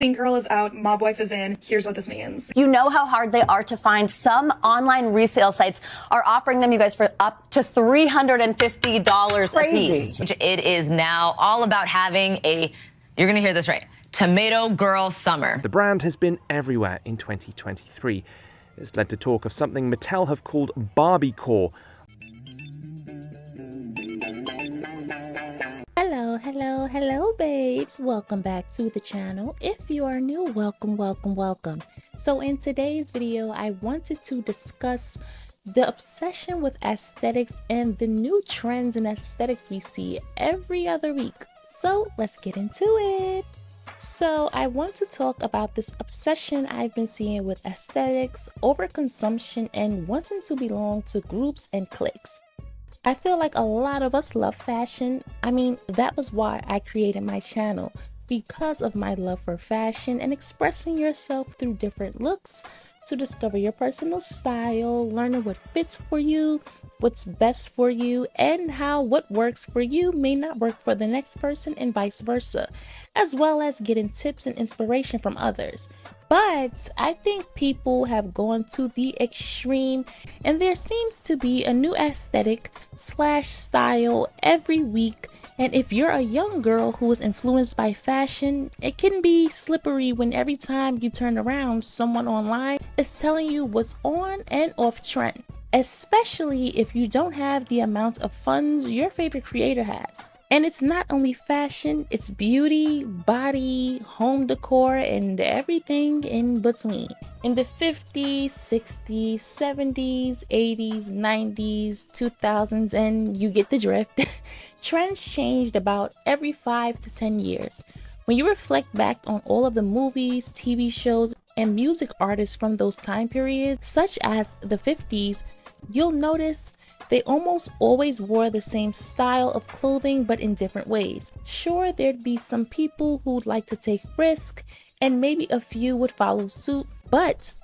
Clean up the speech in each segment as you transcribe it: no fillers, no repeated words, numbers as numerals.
Girl is out, mob wife is in, here's what this means. You know how hard they are to find. Some online resale sites are offering them, you guys, for up to $350 a piece. It is now all about having you're going to hear this right, Tomato Girl Summer. The brand has been everywhere in 2023. It's led to talk of something Mattel have called Barbie-core. Hello, babes. Welcome back to the channel. If you are new, welcome. So in today's video, I wanted to discuss the obsession with aesthetics and the new trends in aesthetics we see every other week. So let's get into it. So I want to talk about this obsession I've been seeing with aesthetics, overconsumption, and wanting to belong to groups and cliques. I feel like a lot of us love fashion. I mean, that was why I created my channel, because of my love for fashion and expressing yourself through different looks to discover your personal style, learning what fits for you, what's best for you, and how what works for you may not work for the next person and vice versa, as well as getting tips and inspiration from others. But I think people have gone to the extreme, and there seems to be a new aesthetic / style every week. And if you're a young girl who is influenced by fashion, it can be slippery when every time you turn around, someone online is telling you what's on and off trend, especially if you don't have the amount of funds your favorite creator has. And it's not only fashion, it's beauty, body, home decor, and everything in between. In the 50s, 60s, 70s, 80s, 90s, 2000s, and you get the drift, trends changed about every 5 to 10 years. When you reflect back on all of the movies, TV shows, and music artists from those time periods, such as the 50s, you'll notice they almost always wore the same style of clothing, but in different ways. Sure, there'd be some people who'd like to take risks, and maybe a few would follow suit, but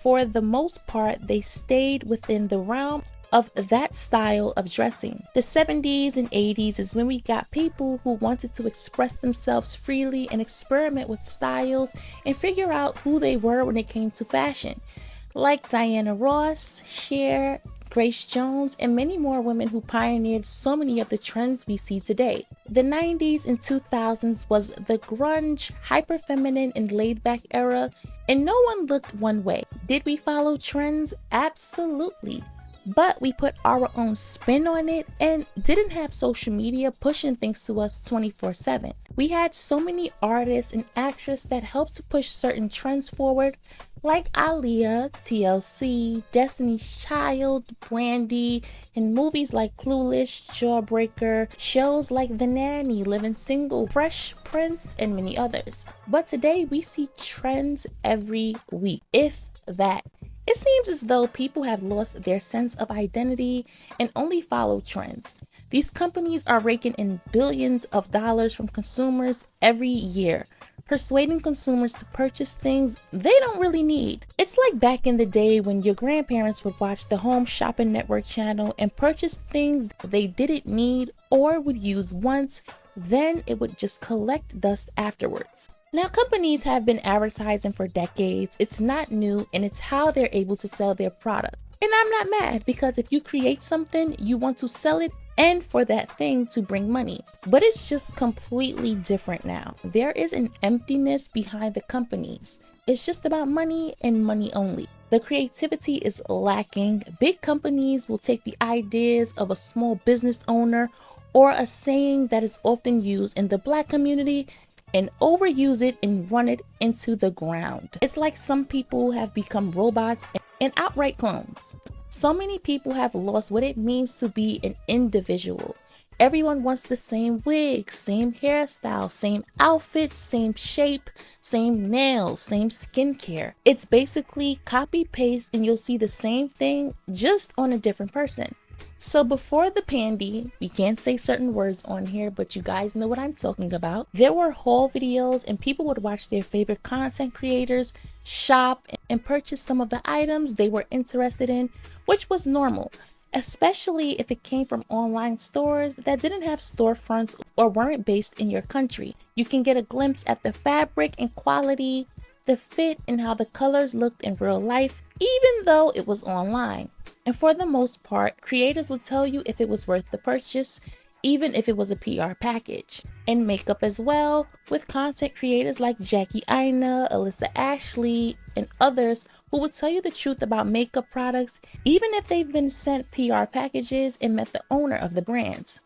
for the most part, they stayed within the realm of that style of dressing. The 70s and 80s is when we got people who wanted to express themselves freely and experiment with styles and figure out who they were when it came to fashion. Like Diana Ross, Cher, Grace Jones, and many more women who pioneered so many of the trends we see today. The 90s and 2000s was the grunge, hyper-feminine, and laid-back era, and no one looked one way. Did we follow trends? Absolutely. But we put our own spin on it and didn't have social media pushing things to us 24/7. We had so many artists and actresses that helped to push certain trends forward, like Aaliyah, TLC, Destiny's Child, Brandy, and movies like Clueless, Jawbreaker, shows like The Nanny, Living Single, Fresh Prince, and many others. But today we see trends every week, if that. It seems as though people have lost their sense of identity and only follow trends. These companies are raking in billions of dollars from consumers every year, persuading consumers to purchase things they don't really need. It's like back in the day when your grandparents would watch the Home Shopping Network channel and purchase things they didn't need or would use once, then it would just collect dust afterwards. Now, companies have been advertising for decades. It's not new, and it's how they're able to sell their product. And I'm not mad, because if you create something, you want to sell it and for that thing to bring money. But it's just completely different now. There is an emptiness behind the companies. It's just about money and money only. The creativity is lacking. Big companies will take the ideas of a small business owner or a saying that is often used in the Black community and overuse it and run it into the ground. It's like some people have become robots and outright clones. So many people have lost what it means to be an individual. Everyone wants the same wig, same hairstyle, same outfits, same shape, same nails, same skincare. It's basically copy paste, and you'll see the same thing just on a different person. So before the pandy, we can't say certain words on here, but you guys know what I'm talking about. There were haul videos and people would watch their favorite content creators shop and purchase some of the items they were interested in, which was normal. especially if it came from online stores that didn't have storefronts or weren't based in your country. You can get a glimpse at the fabric and quality, the fit, and how the colors looked in real life, even though it was online. And for the most part, creators would tell you if it was worth the purchase, even if it was a PR package. And makeup as well, with content creators like Jackie Aina, Alyssa Ashley, and others who would tell you the truth about makeup products, even if they've been sent PR packages and met the owner of the brands.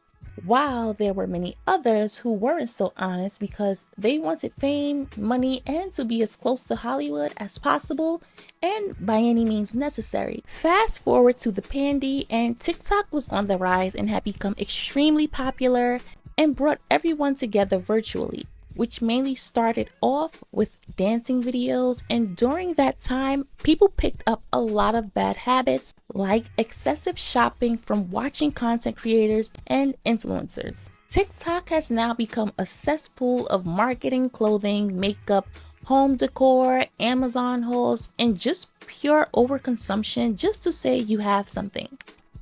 While there were many others who weren't so honest because they wanted fame, money, and to be as close to Hollywood as possible and by any means necessary. Fast forward to the pandy, and TikTok was on the rise and had become extremely popular and brought everyone together virtually, which mainly started off with dancing videos, and during that time, people picked up a lot of bad habits like excessive shopping from watching content creators and influencers. TikTok has now become a cesspool of marketing, clothing, makeup, home decor, Amazon hauls, and just pure overconsumption just to say you have something.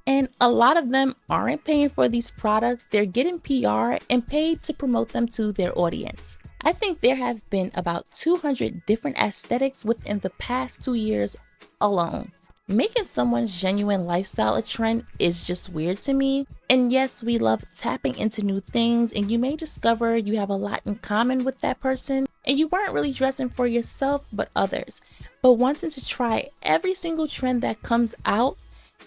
And a lot of them aren't paying for these products, they're getting PR and paid to promote them to their audience. I think there have been about 200 different aesthetics within the past 2 years alone. Making someone's genuine lifestyle a trend is just weird to me. And yes, we love tapping into new things, and you may discover you have a lot in common with that person, and you weren't really dressing for yourself but others. But wanting to try every single trend that comes out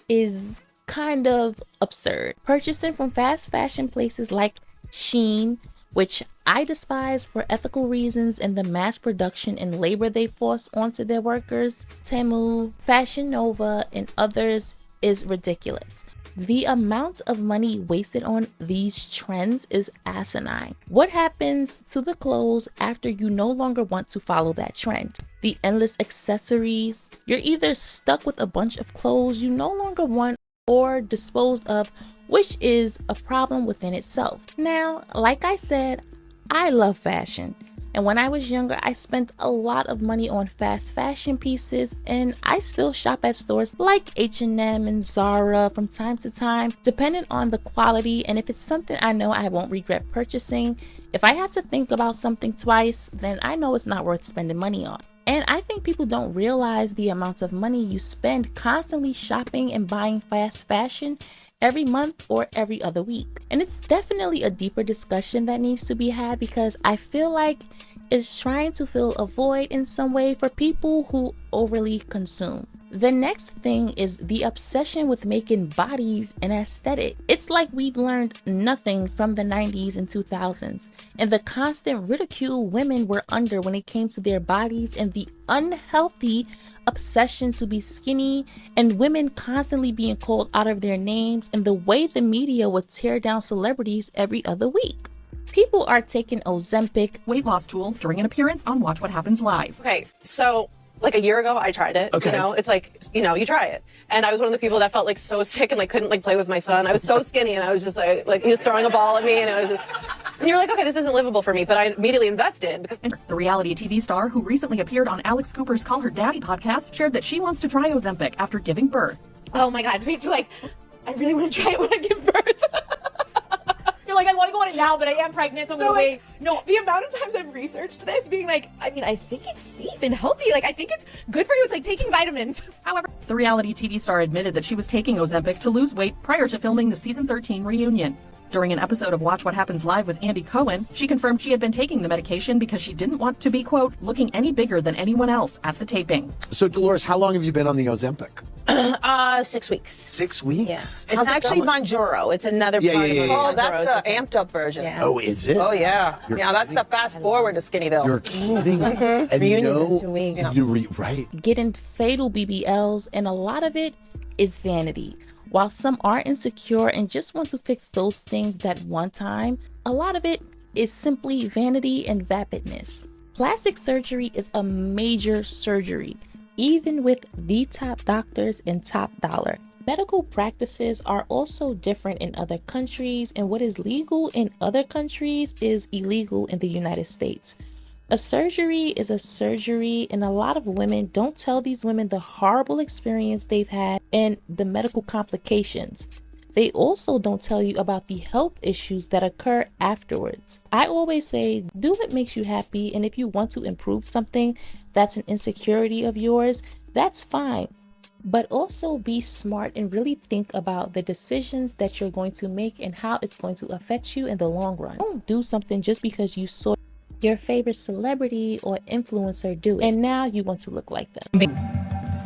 is kind of absurd. Purchasing from fast fashion places like Shein, which I despise for ethical reasons and the mass production and labor they force onto their workers, Temu, Fashion Nova, and others, is ridiculous. The amount of money wasted on these trends is asinine. What happens to the clothes after you no longer want to follow that trend? The endless accessories. You're either stuck with a bunch of clothes you no longer want or disposed of, which is a problem within itself. Now, like I said, I love fashion. And when I was younger, I spent a lot of money on fast fashion pieces, and I still shop at stores like H&M and Zara from time to time, depending on the quality and if it's something I know I won't regret purchasing. If I have to think about something twice, then I know it's not worth spending money on. And I think people don't realize the amount of money you spend constantly shopping and buying fast fashion every month or every other week. And it's definitely a deeper discussion that needs to be had, because I feel like it's trying to fill a void in some way for people who overly consume. The next thing is the obsession with making bodies an aesthetic. It's like we've learned nothing from the 90s and 2000s and the constant ridicule women were under when it came to their bodies, and the unhealthy obsession to be skinny, and women constantly being called out of their names, and the way the media would tear down celebrities every other week. People are taking Ozempic, weight loss tool, during an appearance on Watch What Happens Live. Okay, so like a year ago I tried it. Okay. You know, it's like, you know, you try it. And I was one of the people that felt like so sick and like couldn't like play with my son. I was so skinny and I was just like he was throwing a ball at me, and I was just, and you're like, okay, this isn't livable for me. But I immediately invested because The reality TV star, who recently appeared on Alex Cooper's Call Her Daddy podcast, shared that she wants to try Ozempic after giving birth. oh my God, people like, I really want to try it when I give birth. You're like, I want to go on it now, but I am pregnant, so I'm going to wait. No, the amount of times I've researched this, being like, I mean, I think it's safe and healthy. Like, I think it's good for you. It's like taking vitamins. However, the reality TV star admitted that she was taking Ozempic to lose weight prior to filming the season 13 reunion. During an episode of Watch What Happens Live with Andy Cohen, she confirmed she had been taking the medication because she didn't want to be, quote, looking any bigger than anyone else at the taping. So, Dolores, how long have you been on the Ozempic? 6 weeks. 6 weeks? Yeah. It's actually Mounjaro. It's another part of it. Oh, that's the amped up version. Yeah. Oh, is it? Oh, yeah. You're Yeah, that's the fast forward to Skinnyville. You're kidding. And Reunions in 2 weeks. you're right. getting fatal BBLs, and a lot of it is vanity. While some are insecure and just want to fix those things that one time, a lot of it is simply vanity and vapidness. Plastic surgery is a major surgery, even with the top doctors and top dollar. Medical practices are also different in other countries, and what is legal in other countries is illegal in the United States. A surgery is a surgery, and a lot of women don't tell these women the horrible experience they've had and the medical complications. They also don't tell you about the health issues that occur afterwards. I always say, do what makes you happy, and if you want to improve something that's an insecurity of yours, that's fine. But also be smart and really think about the decisions that you're going to make and how it's going to affect you in the long run. Don't do something just because you saw your favorite celebrity or influencer do it, and now you want to look like them.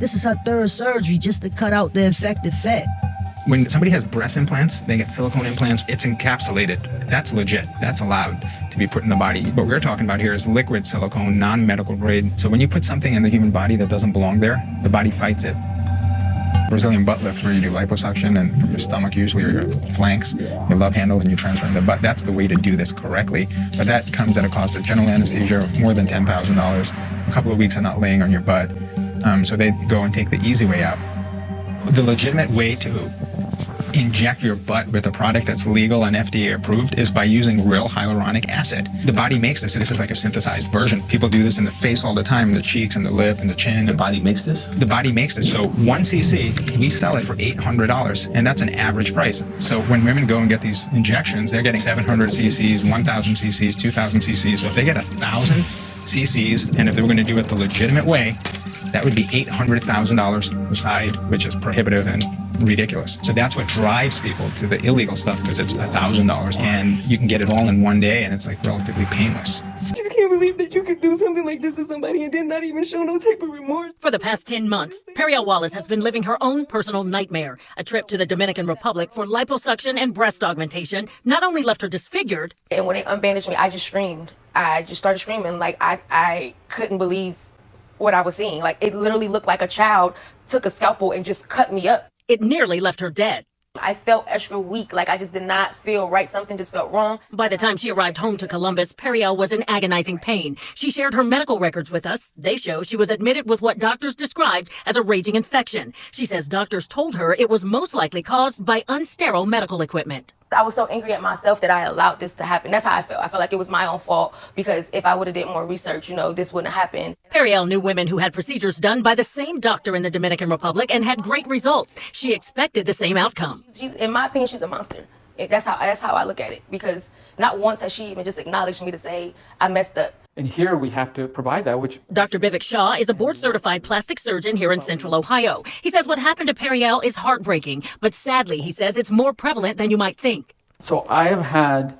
This is her third surgery just to cut out the infected fat. When somebody has breast implants, they get silicone implants, it's encapsulated. That's legit. That's allowed to be put in the body. What we're talking about here is liquid silicone, non-medical grade. So when you put something in the human body that doesn't belong there, the body fights it. Brazilian butt lift, where you do liposuction and from your stomach usually, or your flanks, your love handles, and you transfer in the butt. That's the way to do this correctly. But that comes at a cost of general anesthesia, more than $10,000, a couple of weeks of not laying on your butt. So they go and take the easy way out. The legitimate way to inject your butt with a product that's legal and FDA approved is by using real hyaluronic acid. The body makes this. This is like a synthesized version. People do this in the face all the time, in the cheeks and the lip and the chin. The body makes this? The body makes this. So 1 cc, we sell it for $800, and that's an average price. So when women go and get these injections, they're getting 700 cc's, 1,000 cc's, 2,000 cc's. So if they get 1,000 cc's, and if they were going to do it the legitimate way, that would be $800,000 a side, which is prohibitive and ridiculous. So that's what drives people to the illegal stuff, because it's $1,000 and you can get it all in one day, and it's like relatively painless. I just can't believe that you could do something like this to somebody and did not even show no type of remorse. For the past 10 months, Periel Wallace has been living her own personal nightmare. A trip to the Dominican Republic for liposuction and breast augmentation not only left her disfigured. And when they unbandaged me, I just screamed. I just started screaming. Like, I couldn't believe what I was seeing. Like, it literally looked like a child took a scalpel and just cut me up. It nearly left her dead. I felt extra weak, like I just did not feel right. Something just felt wrong. By the time she arrived home to Columbus, Periel was in agonizing pain. She shared her medical records with us. They show she was admitted with what doctors described as a raging infection. She says doctors told her it was most likely caused by unsterile medical equipment. I was so angry at myself that I allowed this to happen. That's how I felt. I felt like it was my own fault, because if I would have did more research, this wouldn't happen. Periel knew women who had procedures done by the same doctor in the Dominican Republic and had great results. She expected the same outcome. In my opinion, she's a monster. That's how I look at it, because not once has she even just acknowledged me to say I messed up. And here we have to provide that, which... Dr. Vivek Shah is a board-certified plastic surgeon here in Central Ohio. He says what happened to Periel is heartbreaking, but sadly, he says it's more prevalent than you might think. So I have had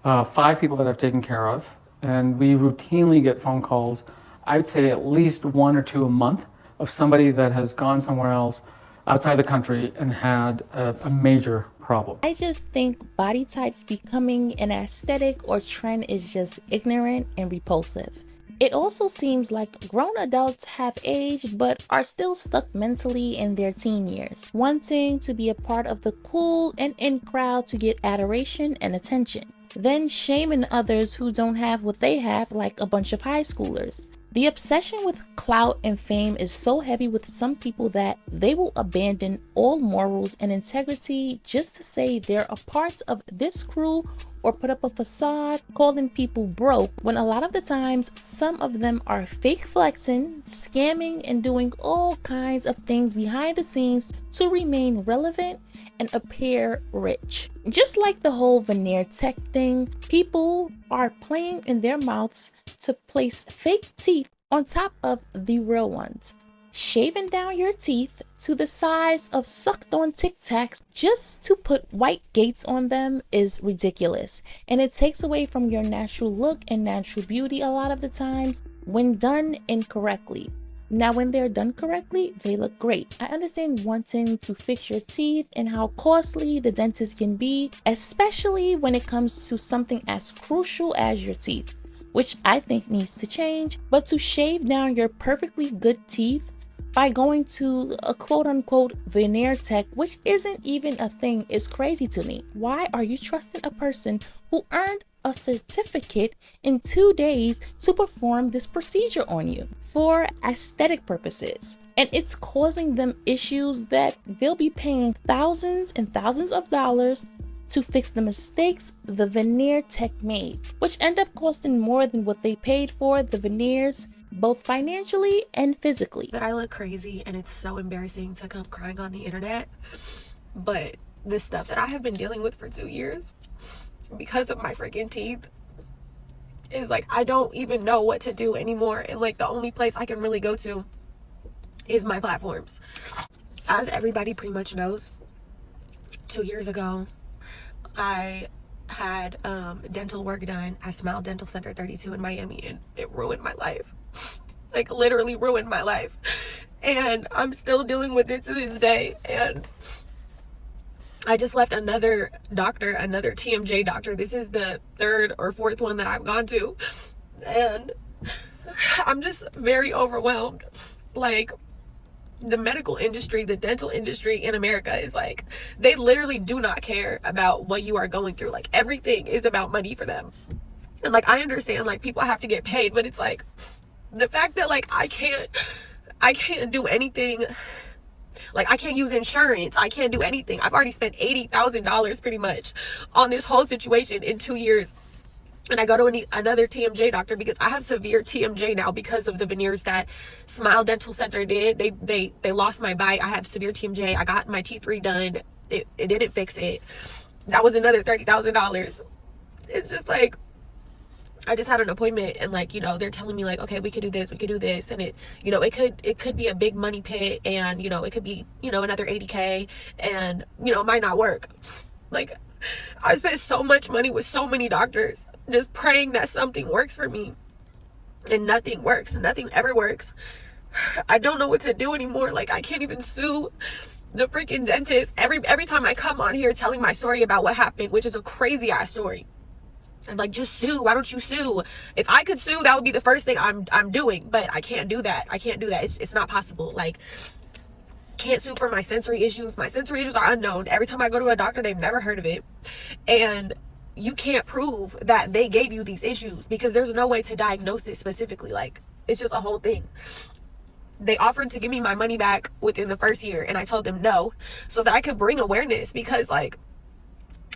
5 people that I've taken care of, and we routinely get phone calls, I would say at least 1 or 2 a month, of somebody that has gone somewhere else outside the country and had a major problem. I just think body types becoming an aesthetic or trend is just ignorant and repulsive. It also seems like grown adults have aged but are still stuck mentally in their teen years, wanting to be a part of the cool and in crowd to get adoration and attention, then shaming others who don't have what they have, like a bunch of high schoolers. The obsession with clout and fame is so heavy with some people that they will abandon all morals and integrity just to say they're a part of this crew, or put up a facade calling people broke, when a lot of the times some of them are fake flexing, scamming, and doing all kinds of things behind the scenes to remain relevant and appear rich. Just like the whole veneer tech thing, people are playing in their mouths to place fake teeth on top of the real ones. Shaving down your teeth to the size of sucked on Tic Tacs just to put white gates on them is ridiculous, and it takes away from your natural look and natural beauty a lot of the times when done incorrectly. Now, when they're done correctly, they look great. I understand wanting to fix your teeth and how costly the dentist can be, especially when it comes to something as crucial as your teeth, which I think needs to change. But to shave down your perfectly good teeth by going to a quote-unquote veneer tech, which isn't even a thing, is crazy to me. Why are you trusting a person who earned a certificate in 2 days to perform this procedure on you for aesthetic purposes? And it's causing them issues that they'll be paying thousands and thousands of dollars to fix the mistakes the veneer tech made, which end up costing more than what they paid for the veneers, both financially and physically. That I look crazy and it's so embarrassing to come crying on the internet, but the stuff that I have been dealing with for 2 years because of my freaking teeth is like, I don't even know what to do anymore, and like the only place I can really go to is my platforms. As everybody pretty much knows, 2 years ago I had dental work done at Smile Dental Center 32 in Miami, and it ruined my life. Like literally ruined my life, and I'm still dealing with it to this day. And I just left another doctor, another TMJ doctor. This is the 3rd or 4th one that I've gone to, and I'm just very overwhelmed. Like, the medical industry, the dental industry in America is like, they literally do not care about what you are going through. Like, everything is about money for them. And like, I understand like people have to get paid, but it's like the fact that like I can't do anything. Like, I can't use insurance, I can't do anything. I've already spent $80,000 pretty much on this whole situation in 2 years. And I go to another TMJ doctor because I have severe TMJ now because of the veneers that Smile Dental Center did. They lost my bite. I have severe TMJ. I got my teeth redone. It didn't fix it. That was another $30,000. It's just like, I just had an appointment, and like, you know, they're telling me like, okay, we could do this, and it, you know, it could be a big money pit, and you know, it could be, you know, another 80K, and you know, it might not work. Like, I spent so much money with so many doctors just praying that something works for me, and nothing works. Nothing ever works. I don't know what to do anymore. Like, I can't even sue the freaking dentist. Every time I come on here telling my story about what happened, which is a crazy ass story, I'm like, just sue. Why don't you sue? If I could sue, that would be the first thing I'm doing, but I can't do that. I can't do that. It's not possible. Like, can't sue for my sensory issues. My sensory issues are unknown. Every time I go to a doctor, they've never heard of it. And you can't prove that they gave you these issues because there's no way to diagnose it specifically. Like, it's just a whole thing. They offered to give me my money back within the first year, and I told them no, so that I could bring awareness, because like,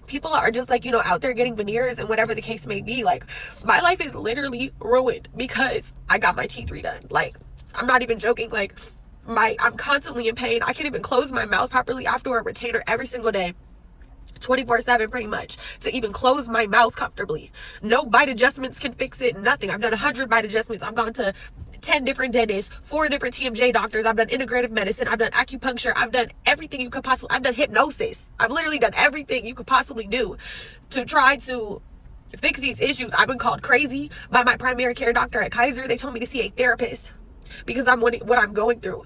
people are just like, you know, out there getting veneers and whatever the case may be. Like, my life is literally ruined because I got my teeth redone. Like, I'm not even joking. Like, I'm constantly in pain. I can't even close my mouth properly. I have to wear a retainer every single day, 24/7 pretty much, to even close my mouth comfortably. No bite adjustments can fix it. Nothing. I've done 100 bite adjustments. I've gone to 10 different dentists, 4 different TMJ doctors. I've done integrative medicine. I've done acupuncture. I've done everything you could possibly. I've done hypnosis. I've literally done everything you could possibly do to try to fix these issues. I've been called crazy by my primary care doctor at Kaiser. They told me to see a therapist because I'm what I'm going through.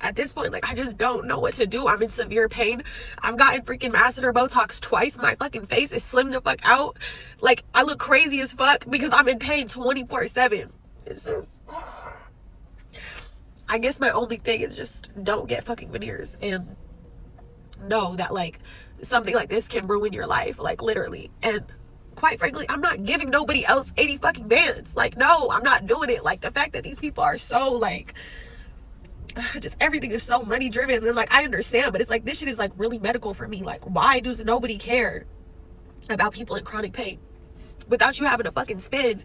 At this point, like, I just don't know what to do. I'm in severe pain. I've gotten freaking masseter Botox twice. My fucking face is slim the fuck out. Like, I look crazy as fuck because I'm in pain 24/7. It's just, I guess my only thing is just don't get fucking veneers, and know that like something like this can ruin your life, like literally. And quite frankly, I'm not giving nobody else 80 fucking bands. Like, no, I'm not doing it. Like, the fact that these people are so like, just everything is so money driven, and like, I understand, but it's like, this shit is like really medical for me. Like, why does nobody care about people in chronic pain without you having to fucking spend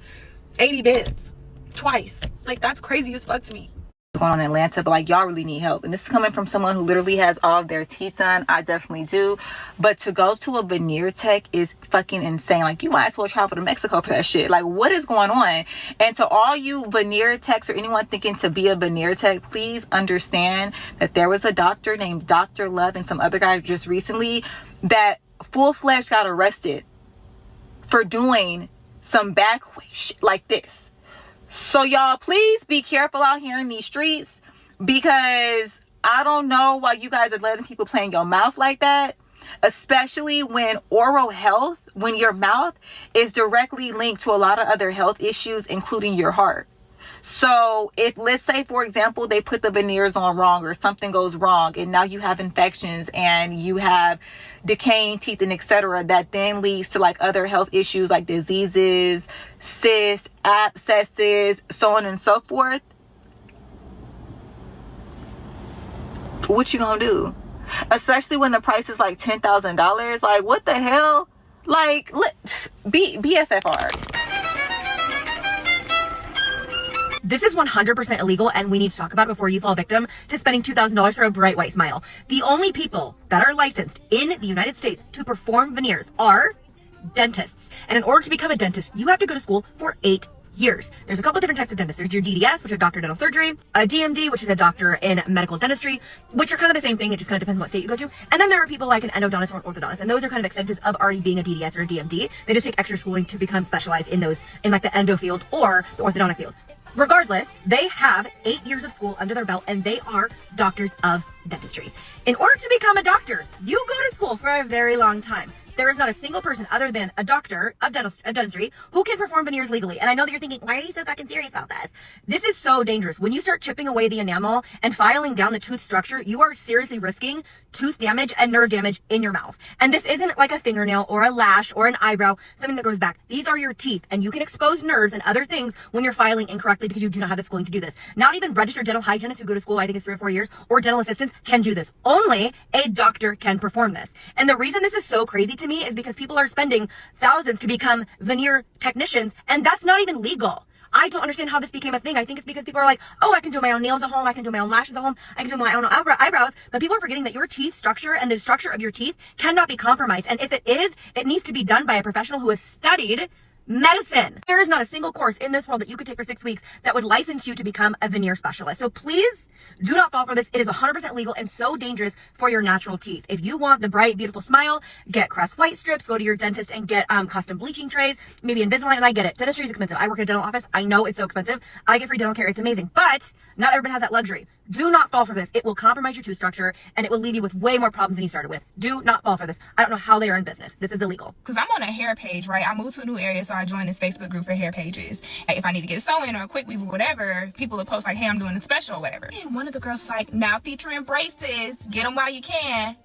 80 bands twice? Like, that's crazy as fuck to me. Going on in Atlanta, but like, y'all really need help. And this is coming from someone who literally has all of their teeth done. I definitely do. But to go to a veneer tech is fucking insane. Like, you might as well travel to Mexico for that shit. Like, what is going on? And to all you veneer techs or anyone thinking to be a veneer tech, please understand that there was a doctor named Dr. Love and some other guy just recently that full-fledged got arrested for doing some back shit like this. So y'all, please be careful out here in these streets, because I don't know why you guys are letting people play in your mouth like that, especially when oral health, when your mouth is directly linked to a lot of other health issues, including your heart. So if, let's say, for example, they put the veneers on wrong or something goes wrong and now you have infections and you have decaying teeth and etc., that then leads to like other health issues like diseases, cysts, abscesses, so on and so forth. What you gonna do? especially when the price is like $10,000. Like, what the hell? Like, BFFR. This is 100% illegal, and we need to talk about it before you fall victim to spending $2,000 for a bright white smile. The only people that are licensed in the United States to perform veneers are dentists. And in order to become a dentist, you have to go to school for 8 years. There's a couple of different types of dentists. There's your DDS, which is Doctor of Dental Surgery, a DMD, which is a Doctor in Medical Dentistry, which are kind of the same thing. It just kind of depends on what state you go to. And then there are people like an endodontist or an orthodontist, and those are kind of extensions of already being a DDS or a DMD. They just take extra schooling to become specialized in those, in like the endo field or the orthodontic field. Regardless, they have 8 years of school under their belt, and they are doctors of dentistry. In order to become a doctor, you go to school for a very long time. There is not a single person other than a doctor of dentistry who can perform veneers legally. And I know that you're thinking, why are you so fucking serious about this? This is so dangerous. When you start chipping away the enamel and filing down the tooth structure, you are seriously risking tooth damage and nerve damage in your mouth. And this isn't like a fingernail or a lash or an eyebrow, something that goes back. These are your teeth, and you can expose nerves and other things when you're filing incorrectly because you do not have the schooling to do this. Not even registered dental hygienists who go to school, I think it's 3 or 4 years, or dental assistants can do this. Only a doctor can perform this. And the reason this is so crazy to me is because people are spending thousands to become veneer technicians, and that's not even legal. I don't understand how this became a thing. I think it's because people are like, oh, I can do my own nails at home, I can do my own lashes at home, I can do my own eyebrows, but people are forgetting that your teeth structure and the structure of your teeth cannot be compromised. And if it is, it needs to be done by a professional who has studied medicine. There is not a single course in this world that you could take for 6 weeks that would license you to become a veneer specialist. So please do not fall for this. It is 100% legal and so dangerous for your natural teeth. If you want the bright, beautiful smile, get Crest white strips, go to your dentist and get custom bleaching trays, maybe Invisalign. And I get it. Dentistry is expensive. I work in a dental office. I know it's so expensive. I get free dental care. It's amazing. But not everyone has that luxury. Do not fall for this. It will compromise your tooth structure and it will leave you with way more problems than you started with. Do not fall for this. I don't know how they are in business. This is illegal. Because I'm on a hair page, right? I moved to a new area, so I joined this Facebook group for hair pages. Like, if I need to get a sew-in or a quick weave or whatever, people will post like, hey, I'm doing a special or whatever. And one of the girls was like, now featuring braces, get them while you can.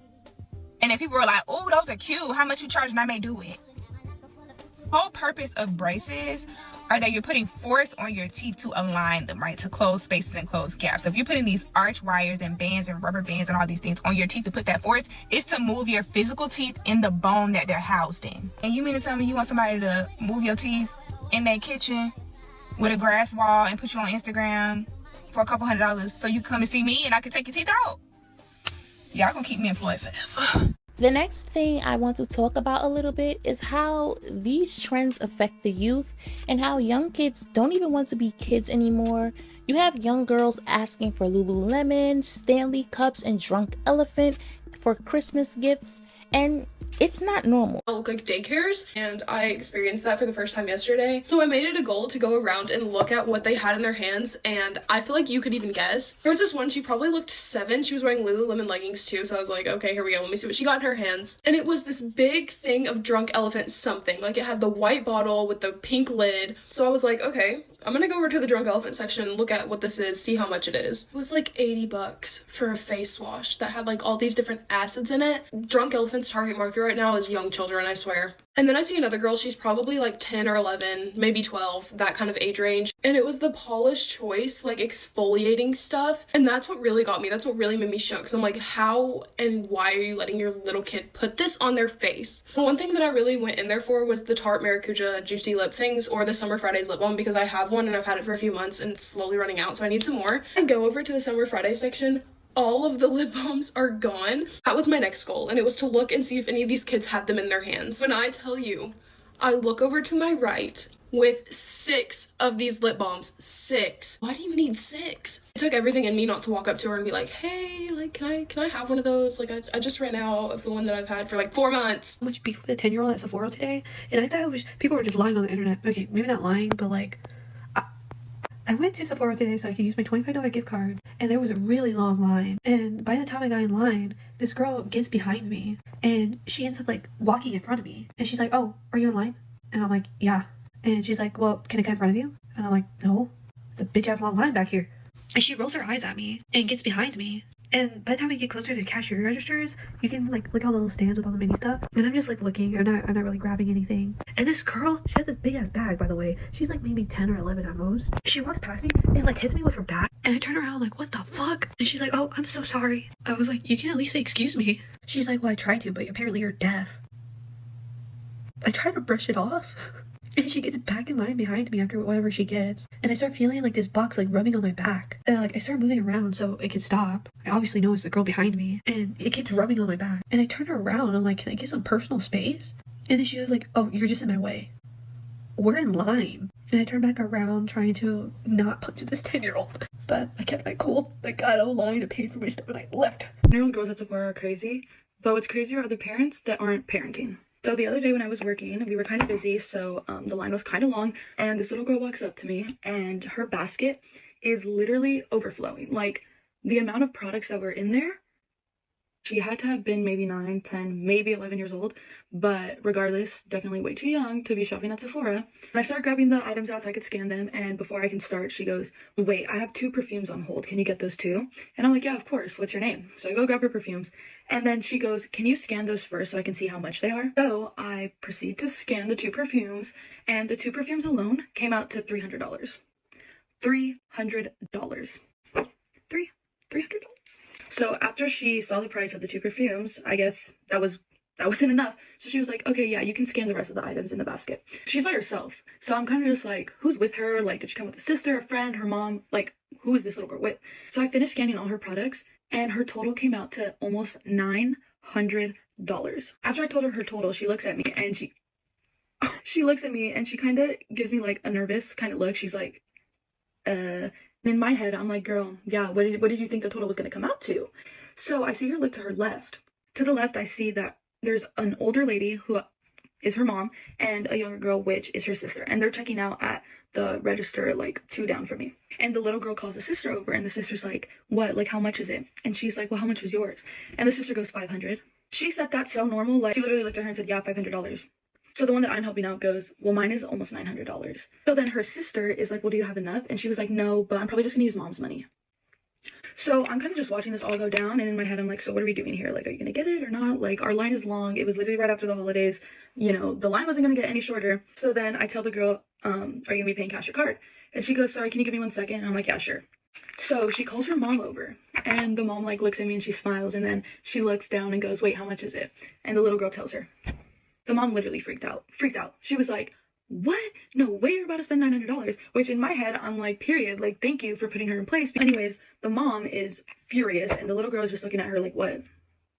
And then people were like, oh, those are cute. How much you charge? And I may do it. The whole purpose of braces are that you're putting force on your teeth to align them, right? To close spaces and close gaps. So if you're putting these arch wires and bands and rubber bands and all these things on your teeth to put that force, it's to move your physical teeth in the bone that they're housed in. And you mean to tell me you want somebody to move your teeth in their kitchen with a grass wall and put you on Instagram for a couple $100 so you come and see me and I can take your teeth out? Y'all gonna keep me employed forever. The next thing I want to talk about a little bit is how these trends affect the youth and how young kids don't even want to be kids anymore. You have young girls asking for Lululemon, Stanley cups, and Drunk Elephant for Christmas gifts, and it's not normal. Look like daycares, and I experienced that for the first time yesterday. So I made it a goal to go around and look at what they had in their hands, and I feel like you could even guess. There was this one, she probably looked 7. She was wearing Lululemon leggings too, so I was like, okay, here we go. Let me see what she got in her hands. And it was this big thing of Drunk Elephant something. Like, it had the white bottle with the pink lid. So I was like, okay, I'm gonna go over to the Drunk Elephant section and look at what this is, see how much it is. It was like $80 for a face wash that had like all these different acids in it. Drunk Elephant's target market right now is young children, I swear. And then I see another girl, she's probably like 10 or 11, maybe 12, that kind of age range. And it was the Paula's Choice, like exfoliating stuff. And that's what really got me. That's what really made me shook. Cause I'm like, how and why are you letting your little kid put this on their face? The one thing that I really went in there for was the Tarte Maracuja Juicy Lip things or the Summer Fridays lip balm, because I have one and I've had it for a few months and it's slowly running out. So I need some more. I go over to the Summer Friday section. All of the lip balms are gone. That was my next goal, and it was to look and see if any of these kids had them in their hands. When I tell you, I look over to my right with 6 of these lip balms. 6. Why do you need 6? It took everything in me not to walk up to her and be like, hey, like, can I have one of those? Like, I just ran out of the one that I've had for like 4 months. So much beef with a 10-year-old at Sephora today, and I thought it was, people were just lying on the internet. Okay, maybe not lying, but like, I went to Sephora today so I could use my $25 gift card, and there was a really long line. And by the time I got in line, this girl gets behind me, and she ends up like walking in front of me. And she's like, oh, are you in line? And I'm like, yeah. And she's like, well, can I get in front of you? And I'm like, no, it's a bitch ass long line back here. And she rolls her eyes at me and gets behind me. And by the time we get closer to the cashier registers, you can like look at all the little stands with all the mini stuff. And I'm just like looking. I'm not really grabbing anything. And this girl, she has this big ass bag, by the way. She's like maybe 10 or 11 at most. She walks past me and like hits me with her bag. And I turn around like, what the fuck? And she's like, oh, I'm so sorry. I was like, you can at least say excuse me. She's like, well, I tried to, but apparently you're deaf. I try to brush it off. And she gets back in line behind me after whatever she gets. And I start feeling like this box like rubbing on my back. And like I start moving around so it can stop. I obviously know it's the girl behind me. And it keeps rubbing on my back. And I turn her around. I'm like, can I get some personal space? And then she was like, oh, you're just in my way. We're in line. And I turn back around trying to not punch this 10-year-old. But I kept my cool. I got out of line, I paid for my stuff, and I left. Everyone girls at Sephora are crazy. But what's crazier are the parents that aren't parenting. So the other day when I was working, we were kind of busy, so the line was kind of long, and this little girl walks up to me, and her basket is literally overflowing. Like, the amount of products that were in there, she had to have been maybe 9, 10, maybe 11 years old, but regardless, definitely way too young to be shopping at Sephora. And I start grabbing the items out so I could scan them, and before I can start, she goes, wait, I have 2 perfumes on hold. Can you get those too? And I'm like, yeah, of course. What's your name? So I go grab her perfumes, and then she goes, can you scan those first so I can see how much they are? So I proceed to scan the 2 perfumes, and the 2 perfumes alone came out to $300. $300. $300. So after she saw the price of the 2 perfumes, I guess that wasn't enough. So she was like, okay, yeah, you can scan the rest of the items in the basket. She's by herself. So I'm kind of just like, who's with her? Like, did she come with a sister, a friend, her mom? Like, who is this little girl with? So I finished scanning all her products, and her total came out to almost $900. After I told her total, she looks at me and she looks at me and she kind of gives me like a nervous kind of look. She's like, and in my head, I'm like, girl, yeah, what did you think the total was going to come out to? So I see her look to her left. To the left, I see that there's an older lady who is her mom and a younger girl, which is her sister. And they're checking out at the register, like 2 down from me. And the little girl calls the sister over, and the sister's like, what? Like, how much is it? And she's like, well, how much was yours? And the sister goes, $500. She said that so normal. Like, she literally looked at her and said, yeah, $500. So the one that I'm helping out goes, well, mine is almost $900. So then her sister is like, well, do you have enough? And she was like, no, but I'm probably just gonna use mom's money. So I'm kind of just watching this all go down, and in my head, I'm like, so what are we doing here? Like, are you gonna get it or not? Like, our line is long. It was literally right after the holidays. You know, the line wasn't gonna get any shorter. So then I tell the girl, are you gonna be paying cash or card? And she goes, sorry, can you give me 1 second? And I'm like, yeah, sure. So she calls her mom over, and the mom like looks at me and she smiles, and then she looks down and goes, wait, how much is it? And the little girl tells her. The mom literally freaked out. She was like, what? No way you're about to spend $900, which in my head, I'm like, period. Like, thank you for putting her in place. But anyways, the mom is furious, and the little girl is just looking at her like, what?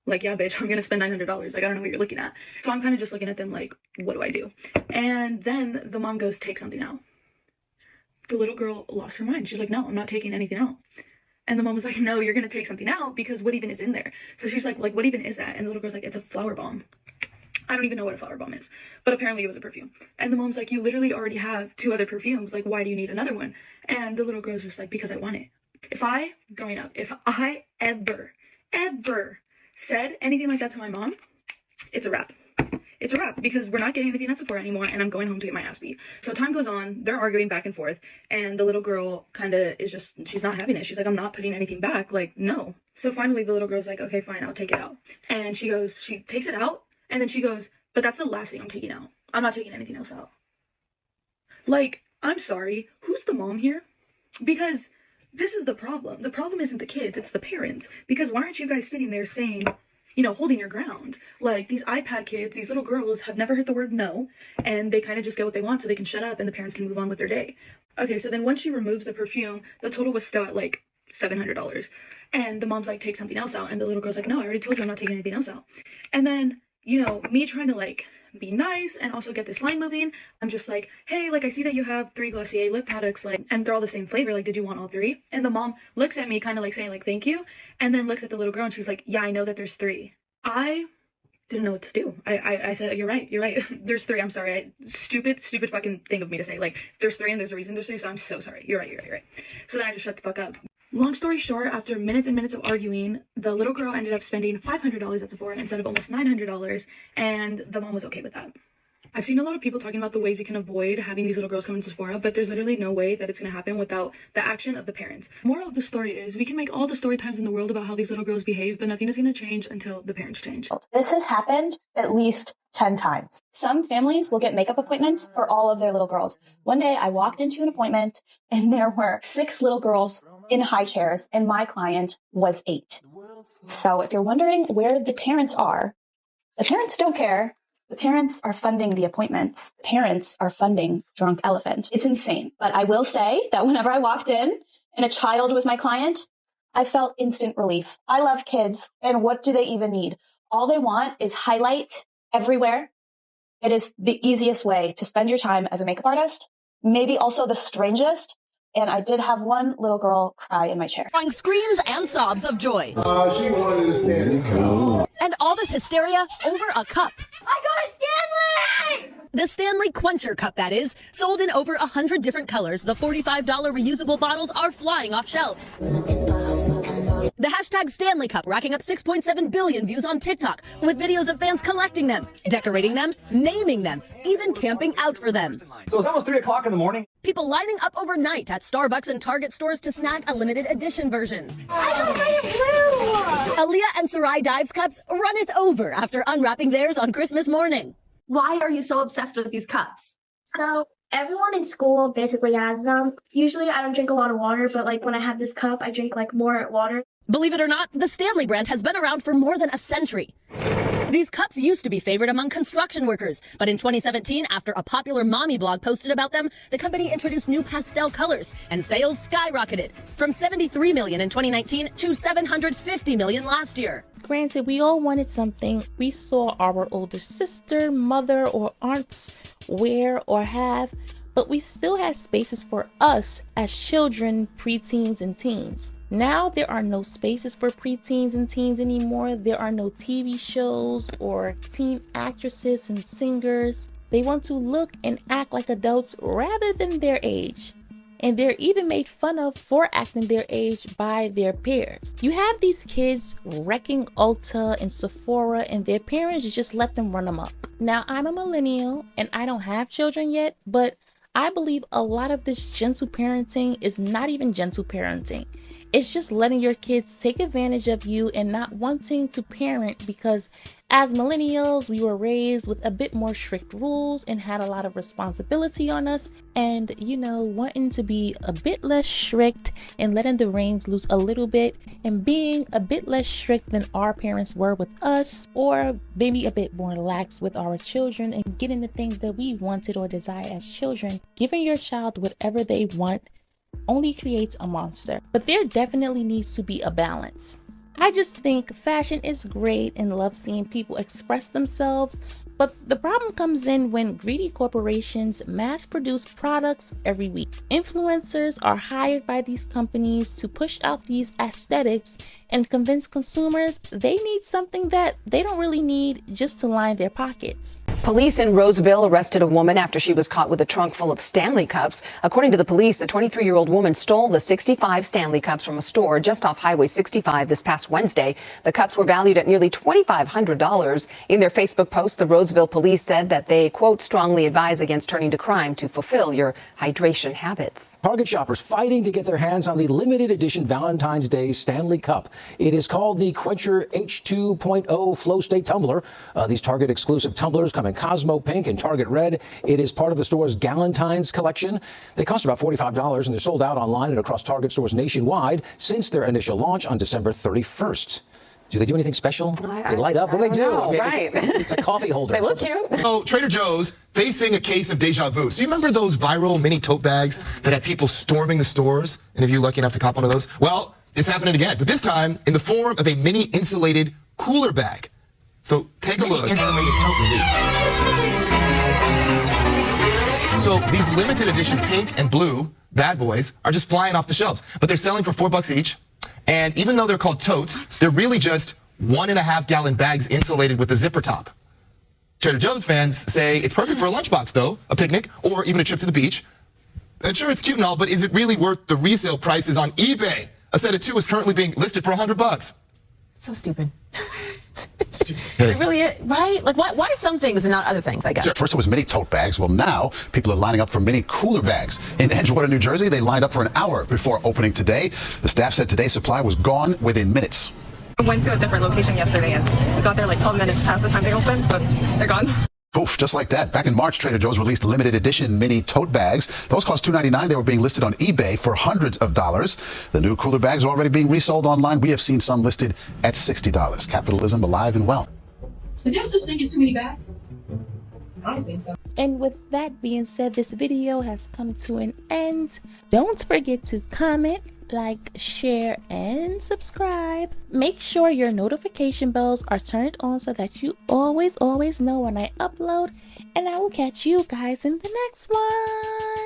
Like, yeah, bitch, I'm gonna spend $900. Like, I don't know what you're looking at. So I'm kind of just looking at them like, what do I do? And then the mom goes, take something out. The little girl lost her mind. She's like, no, I'm not taking anything out. And the mom was like, no, you're gonna take something out because what even is in there? So she's like, what even is that? And the little girl's like, it's a flower bomb. I don't even know what a flower bomb is, but apparently it was a perfume. And the mom's like, you literally already have 2 other perfumes. Like, why do you need another one? And the little girl's just like, because I want it. Growing up, if I ever said anything like that to my mom, it's a wrap. It's a wrap, because we're not getting anything at Sephora anymore, and I'm going home to get my ass beat. So time goes on, they're arguing back and forth, and the little girl kind of is just, she's not having it. She's like, I'm not putting anything back. Like, no. So finally the little girl's like, okay, fine, I'll take it out. And she goes, she takes it out, and then she goes, but that's the last thing I'm taking out. I'm not taking anything else out. Like, I'm sorry, who's the mom here? Because this is the problem. The problem isn't the kids, it's the parents. Because why aren't you guys sitting there saying, you know, holding your ground? Like, these iPad kids, these little girls have never heard the word no, and they kind of just get what they want so they can shut up and the parents can move on with their day. Okay, so then once she removes the perfume, the total was still at like $700. And the mom's like, take something else out. And the little girl's like, no, I already told you I'm not taking anything else out. And then, you know, me trying to like be nice and also get this line moving, I'm just like, hey, like, I see that you have 3 Glossier lip products, like, and they're all the same flavor, like, did you want all 3? And the mom looks at me kind of like saying like, thank you, and then looks at the little girl and she's like, yeah, I know that there's 3. I didn't know what to do. I said, you're right, there's 3, I'm sorry. Stupid fucking thing of me to say, like, there's 3 and there's a reason there's 3, so I'm so sorry. You're right. So then I just shut the fuck up. Long story short, after minutes and minutes of arguing, the little girl ended up spending $500 at Sephora instead of almost $900, and the mom was okay with that. I've seen a lot of people talking about the ways we can avoid having these little girls come into Sephora, but there's literally no way that it's going to happen without the action of the parents. Moral of the story is we can make all the story times in the world about how these little girls behave, but nothing is going to change until the parents change. This has happened at least 10 times. Some families will get makeup appointments for all of their little girls. One day I walked into an appointment and there were 6 little girls in high chairs and my client was 8. So if you're wondering where the parents are, the parents don't care. The parents are funding the appointments. Parents are funding Drunk Elephant. It's insane. But I will say that whenever I walked in and a child was my client, I felt instant relief. I love kids. And what do they even need? All they want is highlight everywhere. It is the easiest way to spend your time as a makeup artist. Maybe also the strangest. And I did have one little girl cry in my chair. Screams and sobs of joy. She wanted a Stanley Cup. And all this hysteria over a cup. I got a Stanley! The Stanley Quencher Cup, that is. Sold in over 100 different colors, the $45 reusable bottles are flying off shelves. The hashtag Stanley Cup racking up 6.7 billion views on TikTok, with videos of fans collecting them, decorating them, naming them, even camping out for them. So it's almost 3 o'clock in the morning. People lining up overnight at Starbucks and Target stores to snag a limited edition version. Aaliyah and Sarai Dives cups runneth over after unwrapping theirs on Christmas morning. Why are you so obsessed with these cups? So everyone in school basically has them. Usually I don't drink a lot of water, but like when I have this cup, I drink like more water. Believe it or not, the Stanley brand has been around for more than a century. These cups used to be favored among construction workers, but in 2017, after a popular mommy blog posted about them, the company introduced new pastel colors, and sales skyrocketed from 73 million in 2019 to 750 million last year. Granted, we all wanted something we saw our older sister, mother, or aunts wear or have, but we still had spaces for us as children, preteens, and teens. Now there are no spaces for preteens and teens anymore. There are no TV shows or teen actresses and singers. They want to look and act like adults rather than their age. And they're even made fun of for acting their age by their peers. You have these kids wrecking Ulta and Sephora and their parents just let them run amok. Now, I'm a millennial and I don't have children yet, but I believe a lot of this gentle parenting is not even gentle parenting. It's just letting your kids take advantage of you and not wanting to parent, because as millennials, we were raised with a bit more strict rules and had a lot of responsibility on us. And, you know, wanting to be a bit less strict and letting the reins loose a little bit and being a bit less strict than our parents were with us, or maybe a bit more lax with our children and getting the things that we wanted or desired as children. Giving your child whatever they want only creates a monster. But there definitely needs to be a balance. I just think fashion is great and love seeing people express themselves, but the problem comes in when greedy corporations mass produce products every week. Influencers are hired by these companies to push out these aesthetics and convince consumers they need something that they don't really need just to line their pockets. Police in Roseville arrested a woman after she was caught with a trunk full of Stanley cups. According to the police, the 23-year-old woman stole the 65 Stanley cups from a store just off Highway 65 this past Wednesday. The cups were valued at nearly $2,500. In their Facebook post, the Roseville police said that they, quote, strongly advise against turning to crime to fulfill your hydration habits. Target shoppers fighting to get their hands on the limited edition Valentine's Day Stanley Cup. It is called the Quencher H2.0 Flow State Tumbler. These Target exclusive tumblers come in Cosmo Pink and Target Red. It is part of the store's Galentine's collection. They cost about $45 and they're sold out online and across Target stores nationwide since their initial launch on December 31st. Do they do anything special? They light up. What do they do? Know, right. It's a coffee holder. They look cute. Oh, Trader Joe's facing a case of deja vu. So you remember those viral mini tote bags that had people storming the stores? Any of you lucky enough to cop one of those? Well, it's happening again, but this time in the form of a mini insulated cooler bag. So take a look. Insulated tote release. So these limited edition pink and blue bad boys are just flying off the shelves, but they're selling for $4 each. And even though they're called totes, they're really just 1.5 gallon bags insulated with a zipper top. Trader Joe's fans say it's perfect for a lunchbox, though, a picnic, or even a trip to the beach. And sure, it's cute and all, but is it really worth the resale prices on eBay? A set of 2 is currently being listed for $100. So stupid. It really is, right? Like, why some things and not other things, I guess? Sure. First it was mini tote bags. Well, now people are lining up for mini cooler bags. In Edgewater, New Jersey, they lined up for an hour before opening today. The staff said today's supply was gone within minutes. I went to a different location yesterday and we got there like 12 minutes past the time they opened, but they're gone. Poof, just like that. Back in March, Trader Joe's released limited edition mini tote bags. Those cost $2.99. They were being listed on eBay for hundreds of dollars. The new cooler bags are already being resold online. We have seen some listed at $60. Capitalism alive and well. Is there such thing as too many bags? I don't think so. And with that being said, this video has come to an end. Don't forget to comment, like, share, and subscribe. Make sure your notification bells are turned on so that you always know when I upload. And I will catch you guys in the next one.